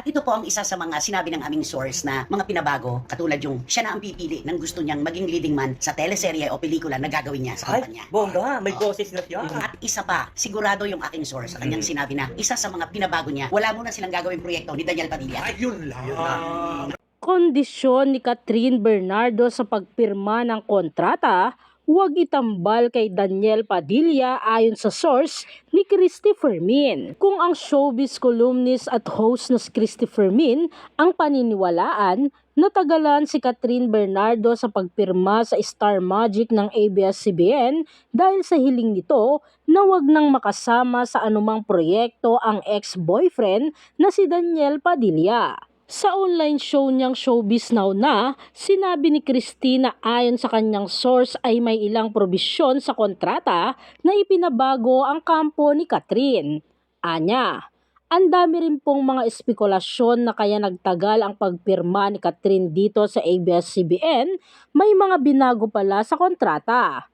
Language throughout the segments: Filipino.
ito po ang isa sa mga sinabi ng aming source na mga pinabago, katulad yung siya na ang pipili ng gusto niyang maging leading man sa teleserye o pelikula na gagawin niya sa kumpanya. Bongga, may boses na siya. At isa pa, sigurado yung aking source sa kanyang sinabi na isa sa mga pinabago niya, wala muna silang gagawing proyekto ni Daniel Padilla. Ayun lang. Kondisyon ni Catherine Bernardo sa pagpirma ng kontrata, huwag itambal kay Daniel Padilla ayon sa source ni Christopher Min. Kung ang showbiz columnist at host na si Christopher Min ang paniniwalaan, natagalan si Catherine Bernardo sa pagpirma sa Star Magic ng ABS-CBN dahil sa hiling nito na wag nang makasama sa anumang proyekto ang ex-boyfriend na si Daniel Padilla. Sa online show niyang Showbiz Now na, sinabi ni Christina ayon sa kanyang source ay may ilang probisyon sa kontrata na ipinabago ang kampo ni Catherine. Anya, ang dami rin pong mga espekulasyon na kaya nagtagal ang pagpirma ni Catherine dito sa ABS-CBN, may mga binago pala sa kontrata.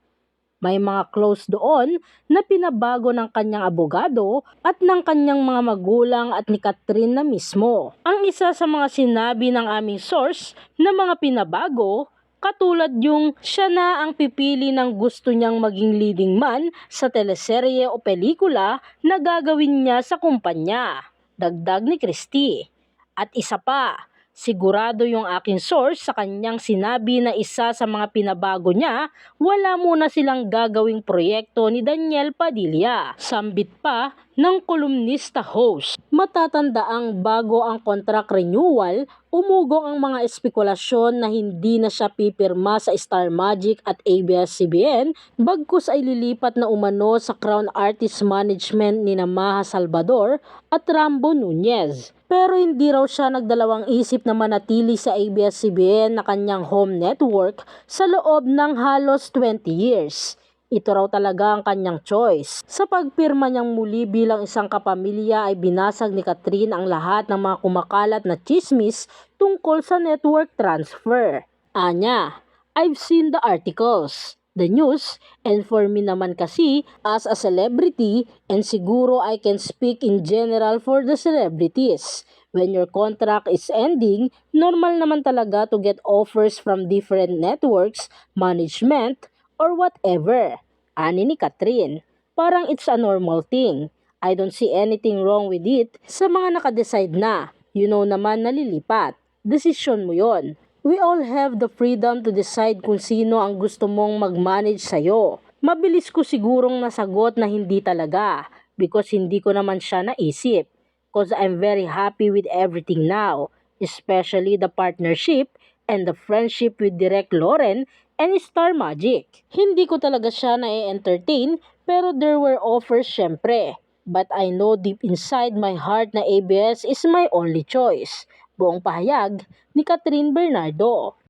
May mga clause doon na pinabago ng kanyang abogado at ng kanyang mga magulang at ni Catherine na mismo. Ang isa sa mga sinabi ng aming source na mga pinabago, katulad yung siya na ang pipili ng gusto niyang maging leading man sa teleserye o pelikula na gagawin niya sa kumpanya. Dagdag ni Christy. At isa pa, sigurado yung aking source sa kanyang sinabi na isa sa mga pinabago niya, wala muna silang gagawing proyekto ni Daniel Padilla. Sambit pa ng kolumnista host. Matatandaang bago ang contract renewal, umugong ang mga espekulasyon na hindi na siya pipirma sa Star Magic at ABS-CBN, bagkus ay lilipat na umano sa Crown Artist Management ni Maha Salvador at Rambo Nunez. Pero hindi raw siya nagdalawang isip na manatili sa ABS-CBN na kanyang home network sa loob ng halos 20 years. Ito raw talaga ang kanyang choice. Sa pagpirma niyang muli bilang isang kapamilya ay binasag ni Catherine ang lahat ng mga kumakalat na chismis tungkol sa network transfer. Anya, I've seen the articles, the news, and for me naman kasi as a celebrity, and siguro I can speak in general for the celebrities. When your contract is ending, normal naman talaga to get offers from different networks, management, or whatever. Ani ni Catherine, parang it's a normal thing. I don't see anything wrong with it sa mga nakadecide na. You know naman nalilipat. Desisyon mo yon. We all have the freedom to decide kung sino ang gusto mong mag-manage sa'yo. Mabilis ko sigurong nasagot na hindi talaga because hindi ko naman siya naisip. Because I'm very happy with everything now, especially the partnership and the friendship with Direk Loren and Star Magic. Hindi ko talaga siya na-entertain pero there were offers syempre. But I know deep inside my heart na ABS is my only choice. Buong pahayag ni Catherine Bernardo.